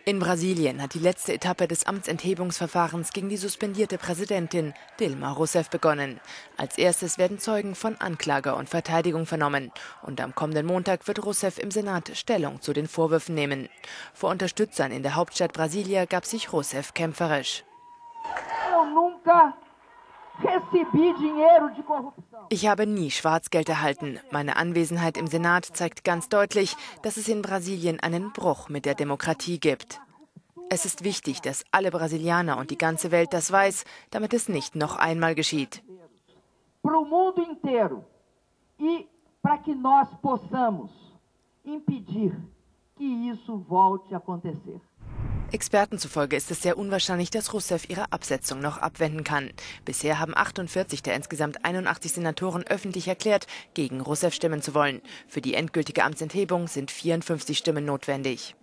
In Brasilien hat die letzte Etappe des Amtsenthebungsverfahrens gegen die suspendierte Präsidentin Dilma Rousseff begonnen. Als erstes werden Zeugen von Anklage und Verteidigung vernommen. Und am kommenden Montag wird Rousseff im Senat Stellung zu den Vorwürfen nehmen. Vor Unterstützern in der Hauptstadt Brasilia gab sich Rousseff kämpferisch. Ich habe nie Schwarzgeld erhalten. Meine Anwesenheit im Senat zeigt ganz deutlich, dass es in Brasilien einen Bruch mit der Demokratie gibt. Es ist wichtig, dass alle Brasilianer und die ganze Welt das weiß, damit es nicht noch einmal geschieht. Para o mundo inteiro e para que nós possamos impedir que isso volte a acontecer. Experten zufolge ist es sehr unwahrscheinlich, dass Rousseff ihre Absetzung noch abwenden kann. Bisher haben 48 der insgesamt 81 Senatoren öffentlich erklärt, gegen Rousseff stimmen zu wollen. Für die endgültige Amtsenthebung sind 54 Stimmen notwendig.